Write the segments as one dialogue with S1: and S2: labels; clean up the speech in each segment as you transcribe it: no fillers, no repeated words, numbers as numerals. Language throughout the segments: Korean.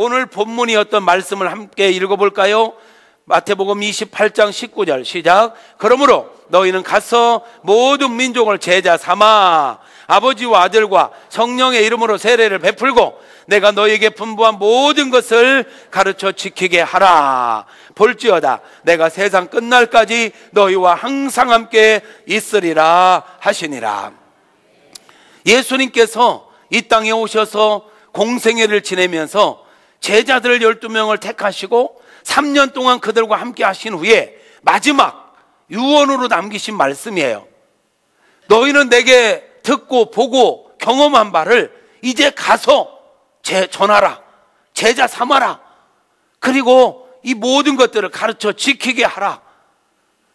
S1: 오늘 본문이었던 말씀을 함께 읽어볼까요? 마태복음 28장 19절 시작. 그러므로 너희는 가서 모든 민족을 제자 삼아 아버지와 아들과 성령의 이름으로 세례를 베풀고 내가 너희에게 분부한 모든 것을 가르쳐 지키게 하라. 볼지어다 내가 세상 끝날까지 너희와 항상 함께 있으리라 하시니라. 예수님께서 이 땅에 오셔서 공생애를 지내면서 제자들 12명을 택하시고 3년 동안 그들과 함께 하신 후에 마지막 유언으로 남기신 말씀이에요. 너희는 내게 듣고 보고 경험한 바를 이제 가서 전하라. 제자 삼아라. 그리고 이 모든 것들을 가르쳐 지키게 하라.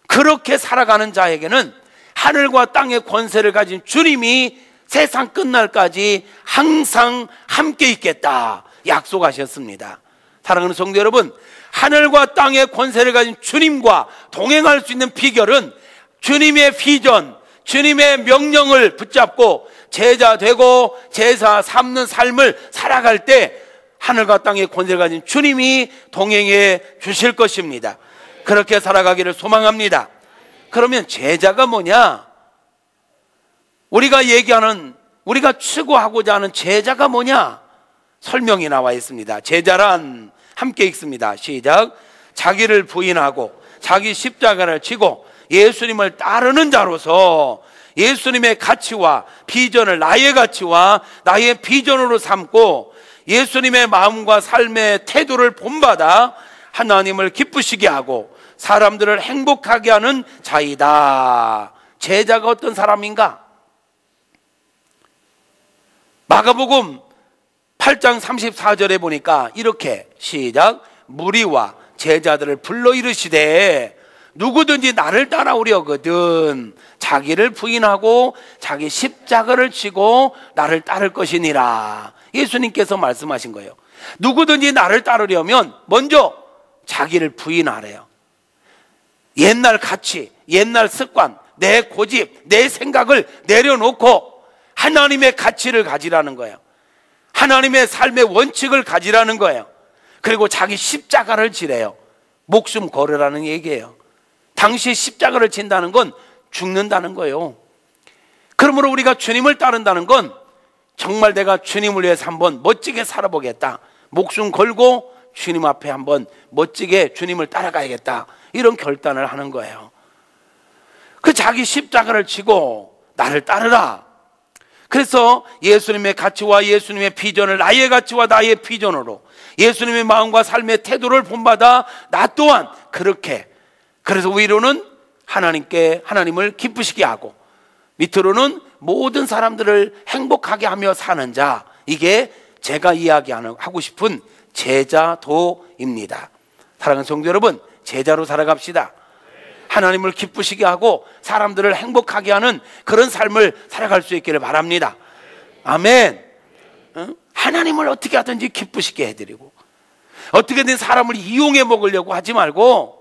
S1: 그렇게 살아가는 자에게는 하늘과 땅의 권세를 가진 주님이 세상 끝날까지 항상 함께 있겠다 약속하셨습니다. 사랑하는 성도 여러분, 하늘과 땅의 권세를 가진 주님과 동행할 수 있는 비결은 주님의 비전, 주님의 명령을 붙잡고 제자 되고 제사 삼는 삶을 살아갈 때 하늘과 땅의 권세를 가진 주님이 동행해 주실 것입니다. 그렇게 살아가기를 소망합니다. 그러면 제자가 뭐냐? 우리가 얘기하는, 우리가 추구하고자 하는 제자가 뭐냐? 설명이 나와 있습니다. 제자란 함께 읽습니다. 시작. 자기를 부인하고 자기 십자가를 지고 예수님을 따르는 자로서 예수님의 가치와 비전을 나의 가치와 나의 비전으로 삼고 예수님의 마음과 삶의 태도를 본받아 하나님을 기쁘시게 하고 사람들을 행복하게 하는 자이다. 제자가 어떤 사람인가? 마가복음 8장 34절에 보니까 이렇게 시작. 무리와 제자들을 불러 이르시되 누구든지 나를 따라오려거든 자기를 부인하고 자기 십자가를 지고 나를 따를 것이니라. 예수님께서 말씀하신 거예요. 누구든지 나를 따르려면 먼저 자기를 부인하래요. 옛날 가치, 옛날 습관, 내 고집, 내 생각을 내려놓고 하나님의 가치를 가지라는 거예요. 하나님의 삶의 원칙을 가지라는 거예요. 그리고 자기 십자가를 지래요. 목숨 걸으라는 얘기예요. 당시 십자가를 진다는 건 죽는다는 거예요. 그러므로 우리가 주님을 따른다는 건 정말 내가 주님을 위해서 한번 멋지게 살아보겠다. 목숨 걸고 주님 앞에 한번 멋지게 주님을 따라가야겠다. 이런 결단을 하는 거예요. 그 자기 십자가를 지고 나를 따르라. 그래서 예수님의 가치와 예수님의 비전을 나의 가치와 나의 비전으로 예수님의 마음과 삶의 태도를 본받아 나 또한 그렇게, 그래서 위로는 하나님을 기쁘시게 하고 밑으로는 모든 사람들을 행복하게 하며 사는 자, 이게 제가 이야기하고 싶은 제자도입니다. 사랑하는 성도 여러분, 제자로 살아갑시다. 하나님을 기쁘시게 하고 사람들을 행복하게 하는 그런 삶을 살아갈 수 있기를 바랍니다. 아멘. 하나님을 어떻게 하든지 기쁘시게 해드리고 어떻게든 사람을 이용해 먹으려고 하지 말고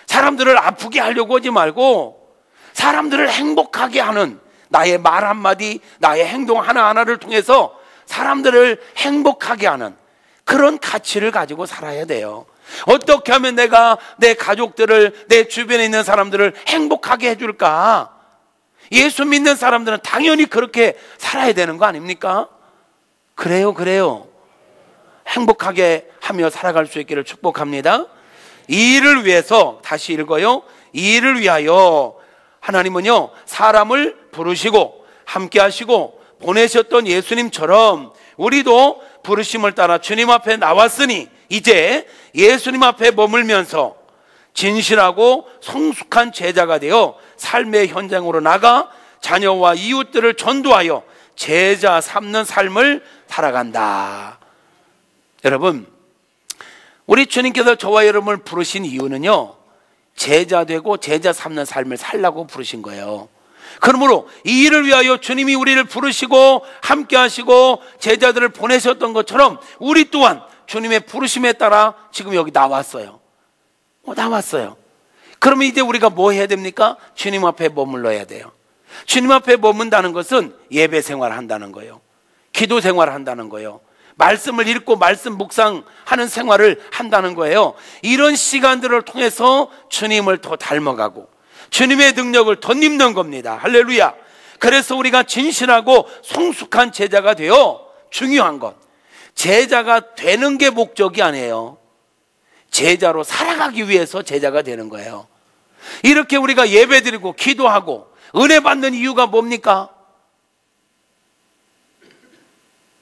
S1: 사람들을 아프게 하려고 하지 말고 사람들을 행복하게 하는 나의 말 한마디, 나의 행동 하나하나를 통해서 사람들을 행복하게 하는 그런 가치를 가지고 살아야 돼요. 어떻게 하면 내가 내 가족들을, 내 주변에 있는 사람들을 행복하게 해줄까? 예수 믿는 사람들은 당연히 그렇게 살아야 되는 거 아닙니까? 그래요. 행복하게 하며 살아갈 수 있기를 축복합니다. 이 일을 위해서, 다시 읽어요. 이 일을 위하여 하나님은요, 사람을 부르시고 함께 하시고 보내셨던 예수님처럼 우리도 부르심을 따라 주님 앞에 나왔으니 이제 예수님 앞에 머물면서 진실하고 성숙한 제자가 되어 삶의 현장으로 나가 자녀와 이웃들을 전도하여 제자 삼는 삶을 살아간다. 여러분, 우리 주님께서 저와 여러분을 부르신 이유는요, 제자 되고 제자 삼는 삶을 살라고 부르신 거예요. 그러므로 이 일을 위하여 주님이 우리를 부르시고 함께 하시고 제자들을 보내셨던 것처럼 우리 또한 주님의 부르심에 따라 지금 여기 나왔어요. 나왔어요. 그러면 이제 우리가 뭐 해야 됩니까? 주님 앞에 머물러야 돼요. 주님 앞에 머문다는 것은 예배 생활을 한다는 거예요. 기도 생활을 한다는 거예요. 말씀을 읽고 말씀 묵상하는 생활을 한다는 거예요. 이런 시간들을 통해서 주님을 더 닮아가고 주님의 능력을 덧입는 겁니다. 할렐루야. 그래서 우리가 진실하고 성숙한 제자가 되어, 중요한 것, 제자가 되는 게 목적이 아니에요. 제자로 살아가기 위해서 제자가 되는 거예요. 이렇게 우리가 예배드리고 기도하고 은혜 받는 이유가 뭡니까?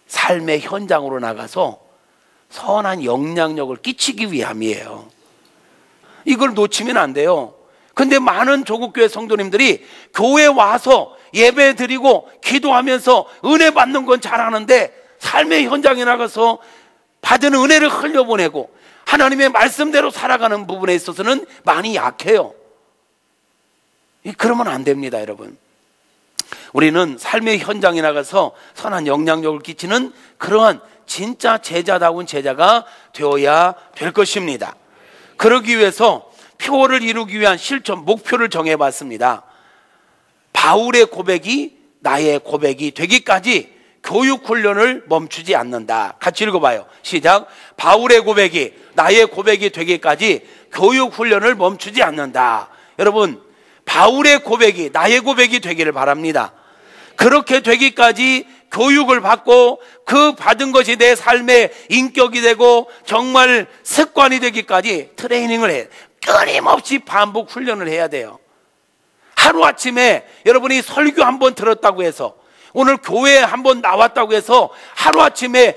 S1: 삶의 현장으로 나가서 선한 영향력을 끼치기 위함이에요. 이걸 놓치면 안 돼요. 근데 많은 조국교회 성도님들이 교회 와서 예배 드리고 기도하면서 은혜 받는 건 잘하는데 삶의 현장에 나가서 받은 은혜를 흘려보내고 하나님의 말씀대로 살아가는 부분에 있어서는 많이 약해요. 그러면 안 됩니다, 여러분. 우리는 삶의 현장에 나가서 선한 영향력을 끼치는 그러한 진짜 제자다운 제자가 되어야 될 것입니다. 그러기 위해서 표를 이루기 위한 실천 목표를 정해봤습니다. 바울의 고백이 나의 고백이 되기까지 교육훈련을 멈추지 않는다. 같이 읽어봐요. 시작. 바울의 고백이 나의 고백이 되기까지 교육훈련을 멈추지 않는다. 여러분, 바울의 고백이 나의 고백이 되기를 바랍니다. 그렇게 되기까지 교육을 받고 그 받은 것이 내 삶의 인격이 되고 정말 습관이 되기까지 트레이닝을 해. 끊임없이 반복 훈련을 해야 돼요. 하루아침에 여러분이 설교 한번 들었다고 해서, 오늘 교회에 한번 나왔다고 해서 하루아침에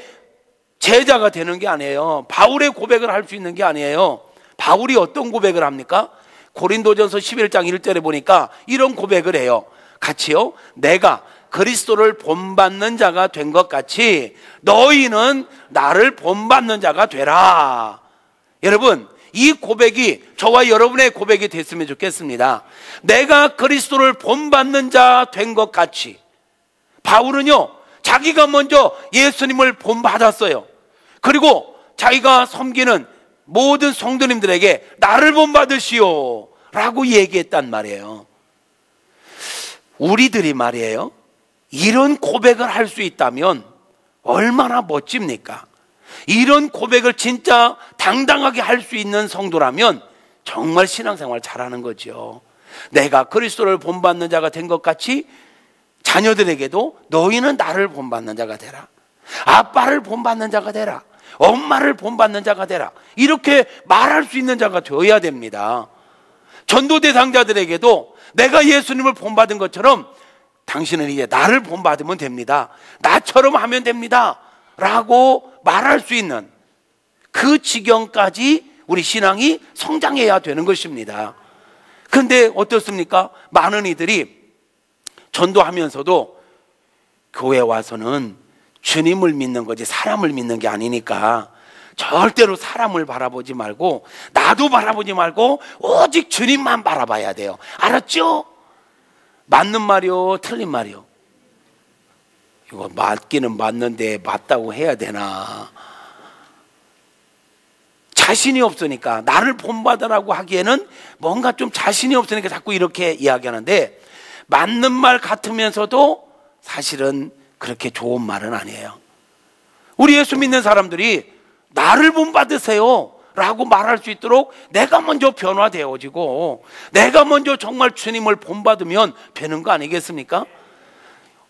S1: 제자가 되는 게 아니에요. 바울의 고백을 할 수 있는 게 아니에요. 바울이 어떤 고백을 합니까? 고린도전서 11장 1절에 보니까 이런 고백을 해요. 같이요. 내가 그리스도를 본받는 자가 된 것 같이 너희는 나를 본받는 자가 되라. 여러분, 이 고백이 저와 여러분의 고백이 됐으면 좋겠습니다. 내가 그리스도를 본받는 자 된 것 같이. 바울은요, 자기가 먼저 예수님을 본받았어요. 그리고 자기가 섬기는 모든 성도님들에게 나를 본받으시오 라고 얘기했단 말이에요. 우리들이 말이에요, 이런 고백을 할 수 있다면 얼마나 멋집니까? 이런 고백을 진짜 당당하게 할 수 있는 성도라면 정말 신앙생활 잘하는 거죠. 내가 그리스도를 본받는 자가 된 것 같이 자녀들에게도 너희는 나를 본받는 자가 되라. 아빠를 본받는 자가 되라. 엄마를 본받는 자가 되라. 이렇게 말할 수 있는 자가 되어야 됩니다. 전도 대상자들에게도 내가 예수님을 본받은 것처럼 당신은 이제 나를 본받으면 됩니다. 나처럼 하면 됩니다. 라고 말할 수 있는 그 지경까지 우리 신앙이 성장해야 되는 것입니다. 그런데 어떻습니까? 많은 이들이 전도하면서도 교회 와서는 주님을 믿는 거지 사람을 믿는 게 아니니까 절대로 사람을 바라보지 말고 나도 바라보지 말고 오직 주님만 바라봐야 돼요. 알았죠? 맞는 말이요, 틀린 말이요? 이거 맞기는 맞는데 맞다고 해야 되나? 자신이 없으니까, 나를 본받으라고 하기에는 뭔가 좀 자신이 없으니까 자꾸 이렇게 이야기하는데, 맞는 말 같으면서도 사실은 그렇게 좋은 말은 아니에요. 우리 예수 믿는 사람들이 나를 본받으세요 라고 말할 수 있도록 내가 먼저 변화되어지고 내가 먼저 정말 주님을 본받으면 되는 거 아니겠습니까?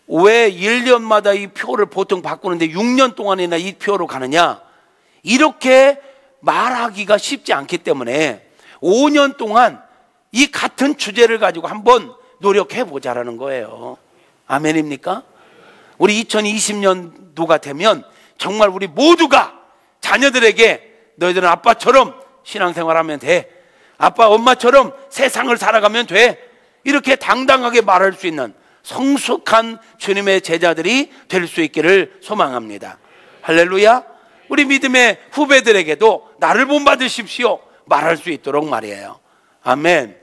S1: 왜 1년마다 이 표를 보통 바꾸는데 6년 동안이나 이 표로 가느냐? 이렇게 말하기가 쉽지 않기 때문에 5년 동안 이 같은 주제를 가지고 한번 노력해 보자라는 거예요. 아멘입니까? 우리 2020년도가 되면 정말 우리 모두가 자녀들에게 너희들은 아빠처럼 신앙생활하면 돼. 아빠 엄마처럼 세상을 살아가면 돼. 이렇게 당당하게 말할 수 있는 성숙한 주님의 제자들이 될 수 있기를 소망합니다. 할렐루야. 우리 믿음의 후배들에게도 나를 본받으십시오 말할 수 있도록 말이에요. 아멘.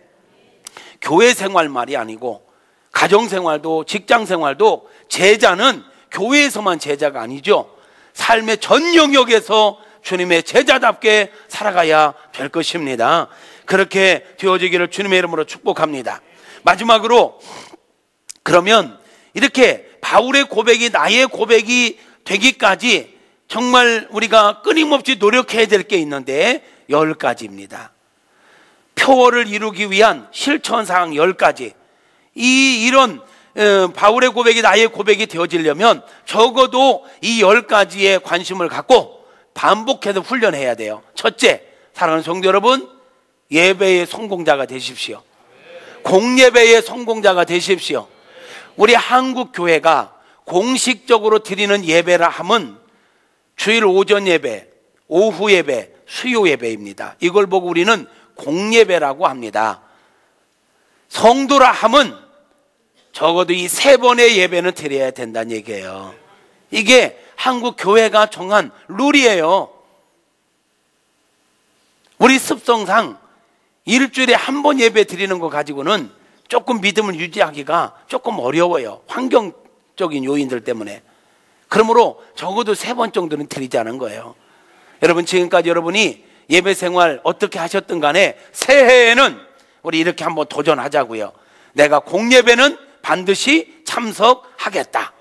S1: 교회 생활말이 아니고 가정생활도 직장생활도 제자는 교회에서만 제자가 아니죠. 삶의 전 영역에서 주님의 제자답게 살아가야 될 것입니다. 그렇게 되어지기를 주님의 이름으로 축복합니다. 마지막으로, 그러면 이렇게 바울의 고백이 나의 고백이 되기까지 정말 우리가 끊임없이 노력해야 될 게 있는데 10가지입니다. 표어를 이루기 위한 실천사항 10가지. 이런 바울의 고백이 나의 고백이 되어지려면 적어도 이 10가지에 관심을 갖고 반복해서 훈련해야 돼요. 첫째, 사랑하는 성도 여러분, 예배의 성공자가 되십시오. 공예배의 성공자가 되십시오. 우리 한국 교회가 공식적으로 드리는 예배라 함은 주일 오전 예배, 오후 예배, 수요 예배입니다. 이걸 보고 우리는 공예배라고 합니다. 성도라 함은 적어도 이 3번의 예배는 드려야 된다는 얘기예요. 이게 한국 교회가 정한 룰이에요. 우리 습성상 일주일에 한 번 예배 드리는 거 가지고는 조금 믿음을 유지하기가 조금 어려워요. 환경적인 요인들 때문에. 그러므로 적어도 3번 정도는 드리자는 거예요. 여러분, 지금까지 여러분이 예배 생활 어떻게 하셨든 간에 새해에는 우리 이렇게 한번 도전하자고요. 내가 공예배는 반드시 참석하겠다.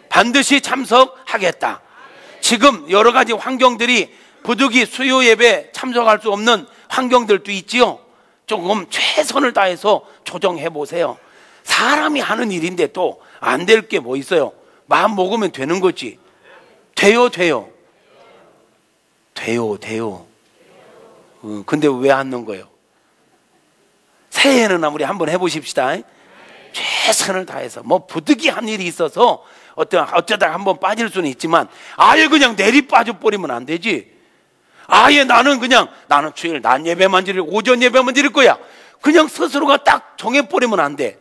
S1: 반드시 참석하겠다. 지금 여러 가지 환경들이 부득이 수요 예배 참석할 수 없는 환경들도 있지요. 조금 최선을 다해서 조정해 보세요. 사람이 하는 일인데 또 안 될 게 뭐 있어요? 마음 먹으면 되는 거지. 돼요. 근데 왜 안 넣은 거예요? 새해에는 우리 한번 해보십시다. 최선을 다해서. 뭐 부득이 한 일이 있어서 어쩌다가 한번 빠질 수는 있지만 아예 그냥 내리 빠져버리면 안 되지. 아예 나는 주일 낮 예배만 드릴, 오전 예배만 드릴 거야. 그냥 스스로가 딱 정해버리면 안 돼.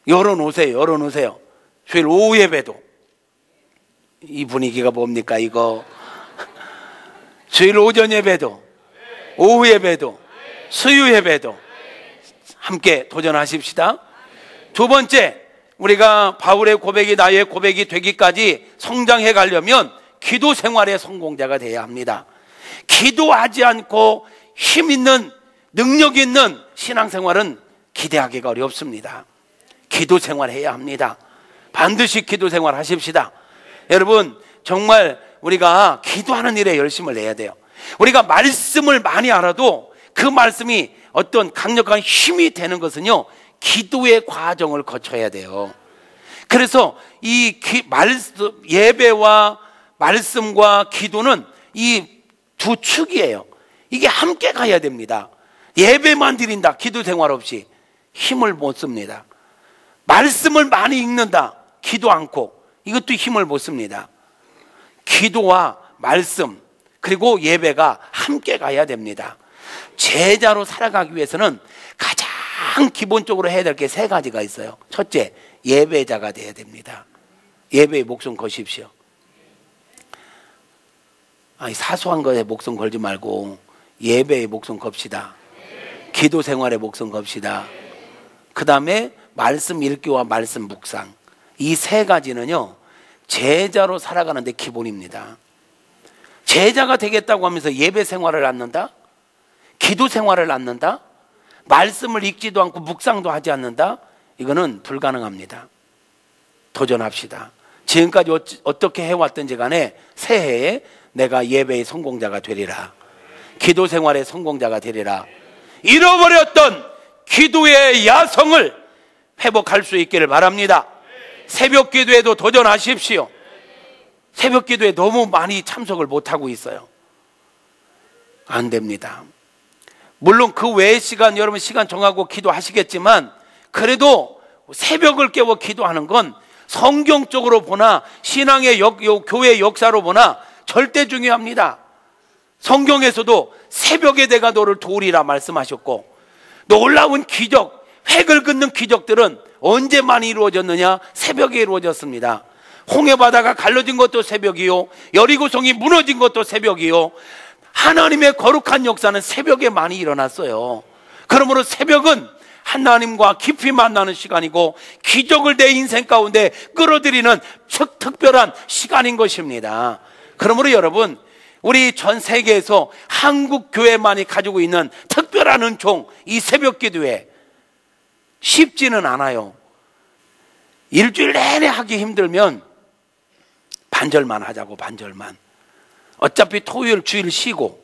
S1: 열어놓으세요. 주일 오후 예배도. 이 분위기가 뭡니까 이거. 주일 오전 예배도, 오후 예배도, 수요 예배도 함께 도전하십시다. 두 번째, 우리가 바울의 고백이 나의 고백이 되기까지 성장해 가려면 기도 생활의 성공자가 되어야 합니다. 기도하지 않고 힘 있는, 능력 있는 신앙생활은 기대하기가 어렵습니다. 기도 생활해야 합니다. 반드시 기도 생활 하십시다. 여러분, 정말 우리가 기도하는 일에 열심을 내야 돼요. 우리가 말씀을 많이 알아도 그 말씀이 어떤 강력한 힘이 되는 것은요, 기도의 과정을 거쳐야 돼요. 그래서 이 예배와 말씀과 기도는 이 두 축이에요. 이게 함께 가야 됩니다. 예배만 드린다, 기도 생활 없이 힘을 못 씁니다. 말씀을 많이 읽는다, 기도 않고, 이것도 힘을 못 씁니다. 기도와 말씀 그리고 예배가 함께 가야 됩니다. 제자로 살아가기 위해서는 가장 기본적으로 해야 될 게 3가지가 있어요. 첫째, 예배자가 돼야 됩니다. 예배에 목숨 거십시오. 사소한 거에 목숨 걸지 말고 예배에 목숨 겁시다. 기도 생활에 목숨 겁시다. 그 다음에 말씀 읽기와 말씀 묵상, 이 3가지는요 제자로 살아가는 데 기본입니다. 제자가 되겠다고 하면서 예배 생활을 않는다? 기도 생활을 않는다? 말씀을 읽지도 않고 묵상도 하지 않는다? 이거는 불가능합니다. 도전합시다. 지금까지 어떻게 해왔든지 간에 새해에 내가 예배의 성공자가 되리라, 기도 생활의 성공자가 되리라, 잃어버렸던 기도의 야성을 회복할 수 있기를 바랍니다. 새벽 기도에도 도전하십시오. 새벽 기도에 너무 많이 참석을 못하고 있어요. 안 됩니다. 물론 그 외의 시간, 여러분 시간 정하고 기도하시겠지만 그래도 새벽을 깨워 기도하는 건 성경적으로 보나 신앙의 교회의 역사로 보나 절대 중요합니다. 성경에서도 새벽에 내가 너를 도우리라 말씀하셨고, 놀라운 기적, 획을 긋는 기적들은 언제 많이 이루어졌느냐? 새벽에 이루어졌습니다. 홍해바다가 갈라진 것도 새벽이요, 여리고성이 무너진 것도 새벽이요, 하나님의 거룩한 역사는 새벽에 많이 일어났어요. 그러므로 새벽은 하나님과 깊이 만나는 시간이고 기적을 내 인생 가운데 끌어들이는 특별한 시간인 것입니다. 그러므로 여러분, 우리 전 세계에서 한국 교회만이 가지고 있는 특별한 은총, 이 새벽 기도에 쉽지는 않아요. 일주일 내내 하기 힘들면 반절만 하자고, 반절만. 어차피 토요일 주일 쉬고,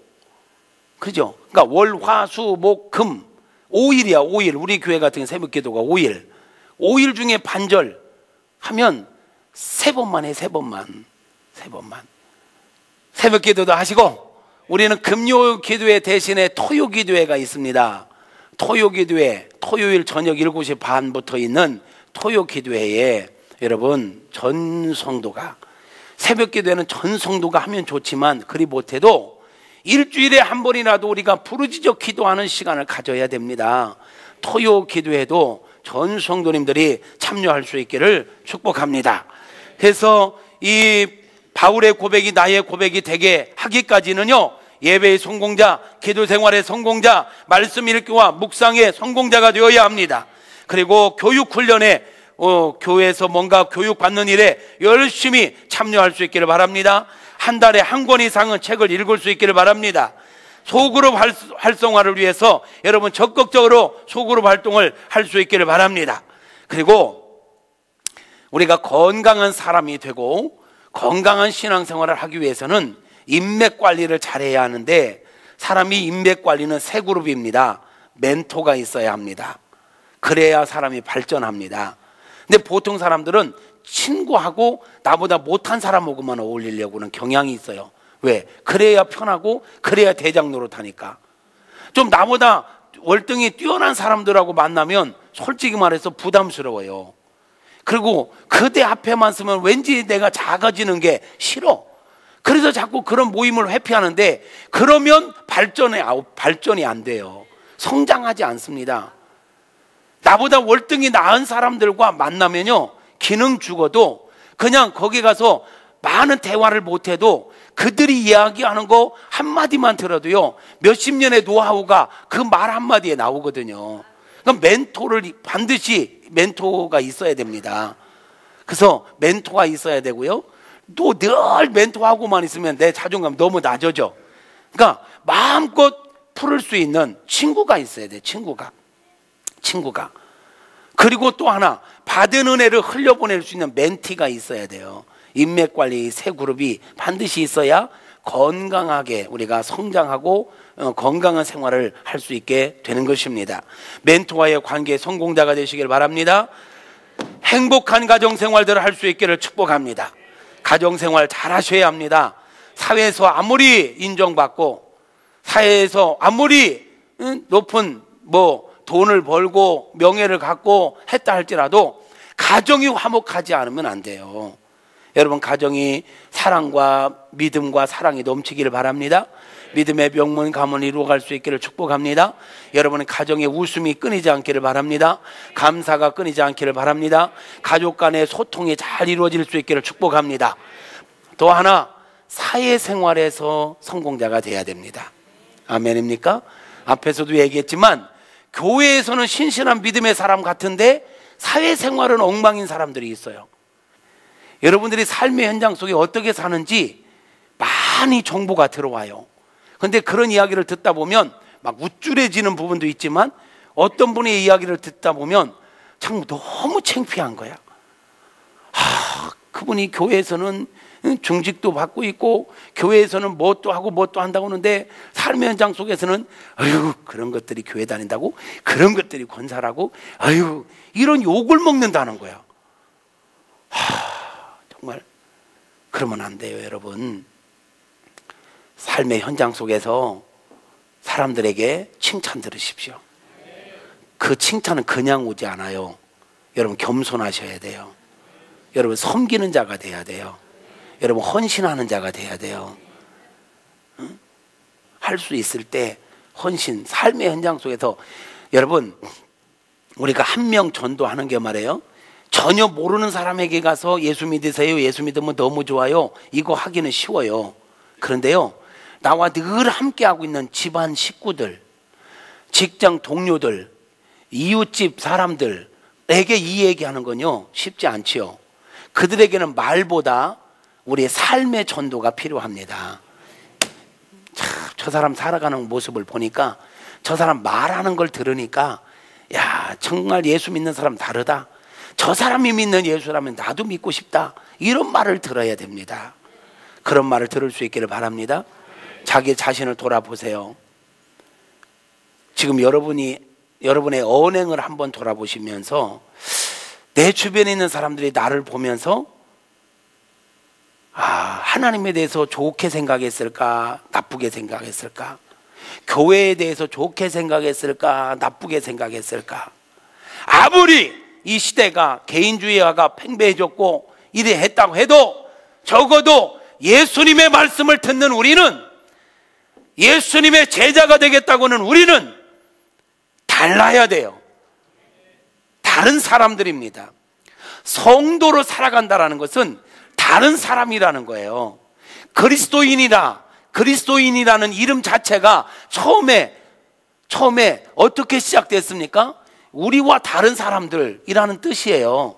S1: 그죠? 그러니까 월, 화, 수, 목, 금 5일이야. 5일. 우리 교회 같은 새벽기도가 5일. 5일 중에 반절 하면 3번만 해. 3번만. 새벽기도도 하시고, 우리는 금요 기도회 대신에 토요 기도회가 있습니다. 토요 기도회, 토요일 저녁 7시 반부터 있는 토요 기도회에 여러분 전 성도가, 새벽 기도회는 전 성도가 하면 좋지만 그리 못해도 일주일에 한 번이라도 우리가 부르짖어 기도하는 시간을 가져야 됩니다. 토요 기도회도 전 성도님들이 참여할 수 있기를 축복합니다. 그래서 이 바울의 고백이 나의 고백이 되게 하기까지는요, 예배의 성공자, 기도 생활의 성공자, 말씀 읽기와 묵상의 성공자가 되어야 합니다. 그리고 교육 훈련에 교회에서 뭔가 교육받는 일에 열심히 참여할 수 있기를 바랍니다. 한 달에 한 권 이상은 책을 읽을 수 있기를 바랍니다. 소그룹 활성화를 위해서 여러분 적극적으로 소그룹 활동을 할 수 있기를 바랍니다. 그리고 우리가 건강한 사람이 되고 건강한 신앙생활을 하기 위해서는 인맥 관리를 잘해야 하는데, 사람이 인맥 관리는 세 그룹입니다. 멘토가 있어야 합니다. 그래야 사람이 발전합니다. 근데 보통 사람들은 친구하고 나보다 못한 사람하고만 어울리려고는 경향이 있어요. 왜? 그래야 편하고 그래야 대장 노릇하니까. 좀 나보다 월등히 뛰어난 사람들하고 만나면 솔직히 말해서 부담스러워요. 그리고 그대 앞에만 서면 왠지 내가 작아지는 게 싫어. 그래서 자꾸 그런 모임을 회피하는데, 그러면 발전이 안 돼요. 성장하지 않습니다. 나보다 월등히 나은 사람들과 만나면요, 기능 죽어도 그냥 거기 가서 많은 대화를 못해도 그들이 이야기하는 거 한마디만 들어도요, 몇십 년의 노하우가 그 말 한마디에 나오거든요. 그럼 반드시 멘토가 있어야 됩니다. 그래서 멘토가 있어야 되고요, 또 늘 멘토하고만 있으면 내 자존감 너무 낮아져. 그러니까 마음껏 풀을 수 있는 친구가 있어야 돼. 친구가. 그리고 또 하나, 받은 은혜를 흘려보낼 수 있는 멘티가 있어야 돼요. 인맥 관리 세 그룹이 반드시 있어야 건강하게 우리가 성장하고 건강한 생활을 할 수 있게 되는 것입니다. 멘토와의 관계 성공자가 되시길 바랍니다. 행복한 가정생활들을 할 수 있기를 축복합니다. 가정생활 잘 하셔야 합니다. 사회에서 아무리 인정받고 사회에서 아무리 높은 돈을 벌고 명예를 갖고 했다 할지라도 가정이 화목하지 않으면 안 돼요. 여러분, 가정이 사랑과 믿음과 사랑이 넘치기를 바랍니다. 믿음의 명문 가문을 이루어갈 수 있기를 축복합니다. 여러분의 가정의 웃음이 끊이지 않기를 바랍니다. 감사가 끊이지 않기를 바랍니다. 가족 간의 소통이 잘 이루어질 수 있기를 축복합니다. 또 하나, 사회생활에서 성공자가 돼야 됩니다. 아멘입니까? 앞에서도 얘기했지만 교회에서는 신실한 믿음의 사람 같은데 사회생활은 엉망인 사람들이 있어요. 여러분들이 삶의 현장 속에 어떻게 사는지 많이 정보가 들어와요. 그런데 그런 이야기를 듣다 보면 막 우쭐해지는 부분도 있지만, 어떤 분의 이야기를 듣다 보면 참 너무 창피한 거야. 그분이 교회에서는 중직도 받고 있고 교회에서는 뭣도 하고 뭣도 한다고 하는데 삶의 현장 속에서는 그런 것들이 교회 다닌다고, 그런 것들이 권사라고, 이런 욕을 먹는다는 거야. 정말 그러면 안 돼요. 여러분, 삶의 현장 속에서 사람들에게 칭찬 들으십시오. 그 칭찬은 그냥 오지 않아요. 여러분, 겸손하셔야 돼요. 여러분, 섬기는 자가 돼야 돼요. 여러분, 헌신하는 자가 돼야 돼요. 할 수 있을 때 헌신, 삶의 현장 속에서. 여러분, 우리가 한 명 전도하는 게 말이에요, 전혀 모르는 사람에게 가서 예수 믿으세요, 예수 믿으면 너무 좋아요, 이거 하기는 쉬워요. 그런데요, 나와 늘 함께하고 있는 집안 식구들, 직장 동료들, 이웃집 사람들에게 이 얘기하는 건요 쉽지 않지요. 그들에게는 말보다 우리의 삶의 전도가 필요합니다. 저 사람 살아가는 모습을 보니까, 저 사람 말하는 걸 들으니까, 야, 정말 예수 믿는 사람 다르다. 저 사람이 믿는 예수라면 나도 믿고 싶다, 이런 말을 들어야 됩니다. 그런 말을 들을 수 있기를 바랍니다. 자기 자신을 돌아보세요. 지금 여러분의 언행을 한번 돌아보시면서 내 주변에 있는 사람들이 나를 보면서 하나님에 대해서 좋게 생각했을까, 나쁘게 생각했을까? 교회에 대해서 좋게 생각했을까, 나쁘게 생각했을까? 아무리 이 시대가 개인주의화가 팽배해졌고 이래 했다고 해도 적어도 예수님의 말씀을 듣는 우리는, 예수님의 제자가 되겠다고는 우리는 달라야 돼요. 다른 사람들입니다. 성도로 살아간다라는 것은 다른 사람이라는 거예요. 그리스도인이라는 이름 자체가 처음에 어떻게 시작됐습니까? 우리와 다른 사람들이라는 뜻이에요.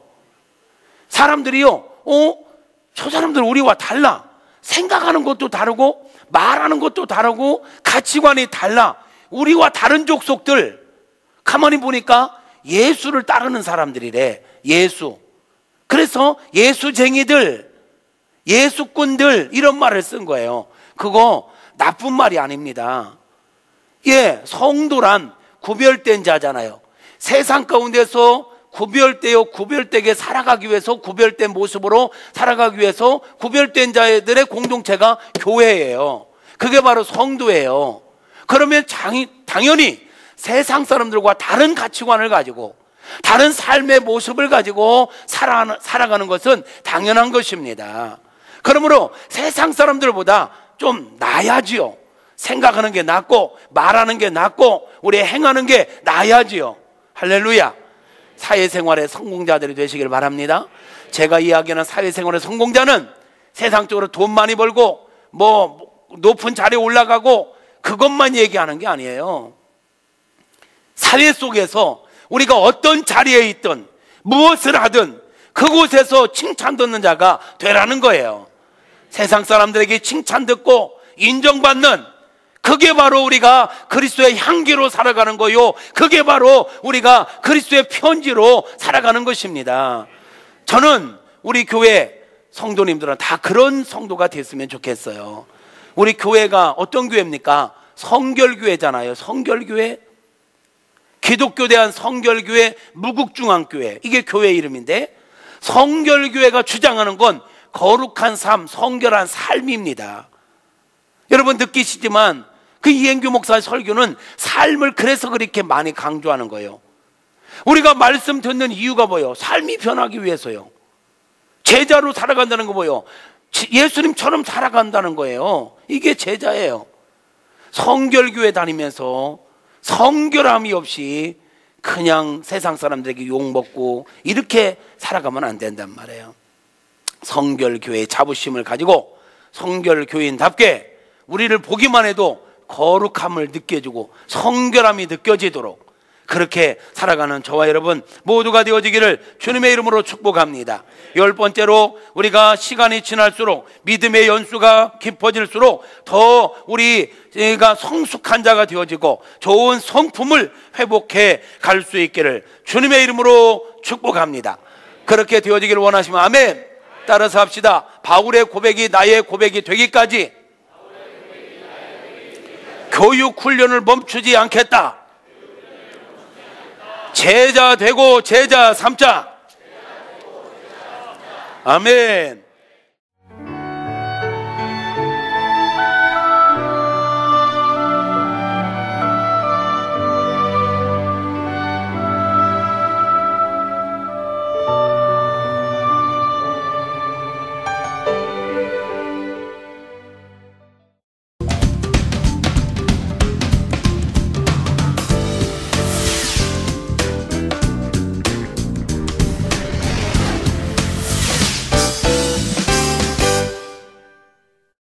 S1: 사람들이요, 저 사람들 우리와 달라. 생각하는 것도 다르고 말하는 것도 다르고 가치관이 달라. 우리와 다른 족속들. 가만히 보니까 예수를 따르는 사람들이래. 예수. 그래서 예수쟁이들, 예수꾼들, 이런 말을 쓴 거예요. 그거 나쁜 말이 아닙니다. 성도란 구별된 자잖아요. 세상 가운데서 구별되게 살아가기 위해서, 구별된 모습으로 살아가기 위해서 구별된 자들의 공동체가 교회예요. 그게 바로 성도예요. 그러면 당연히 세상 사람들과 다른 가치관을 가지고 다른 삶의 모습을 가지고 살아가는 것은 당연한 것입니다. 그러므로 세상 사람들보다 좀 나아야지요. 생각하는 게 낫고 말하는 게 낫고 우리 행하는 게 나아야지요. 할렐루야. 사회생활의 성공자들이 되시길 바랍니다. 제가 이야기하는 사회생활의 성공자는 세상적으로 돈 많이 벌고 높은 자리에 올라가고 그것만 얘기하는 게 아니에요. 사회 속에서 우리가 어떤 자리에 있든 무엇을 하든 그곳에서 칭찬 듣는 자가 되라는 거예요. 세상 사람들에게 칭찬 듣고 인정받는, 그게 바로 우리가 그리스도의 향기로 살아가는 거요, 그게 바로 우리가 그리스도의 편지로 살아가는 것입니다. 저는 우리 교회 성도님들은 다 그런 성도가 됐으면 좋겠어요. 우리 교회가 어떤 교회입니까? 성결교회잖아요. 성결교회. 기독교대한 성결교회, 무국중앙교회, 이게 교회 이름인데, 성결교회가 주장하는 건 거룩한 삶, 성결한 삶입니다. 여러분 느끼시지만 그 이행규 목사의 설교는 삶을 그래서 그렇게 많이 강조하는 거예요. 우리가 말씀 듣는 이유가 뭐예요? 삶이 변하기 위해서요. 제자로 살아간다는 거 뭐예요? 예수님처럼 살아간다는 거예요. 이게 제자예요. 성결교회 다니면서 성결함이 없이 그냥 세상 사람들에게 욕먹고 이렇게 살아가면 안 된단 말이에요. 성결교회의 자부심을 가지고 성결교인답게 우리를 보기만 해도 거룩함을 느껴주고 성결함이 느껴지도록 그렇게 살아가는 저와 여러분 모두가 되어지기를 주님의 이름으로 축복합니다. 10번째로, 우리가 시간이 지날수록 믿음의 연수가 깊어질수록 더 우리가 성숙한 자가 되어지고 좋은 성품을 회복해 갈 수 있기를 주님의 이름으로 축복합니다. 그렇게 되어지기를 원하시면 아멘. 따라서 합시다. 바울의 고백이 나의 고백이 되기까지 교육 훈련을 멈추지 않겠다. 제자 되고 제자 삼자. 아멘.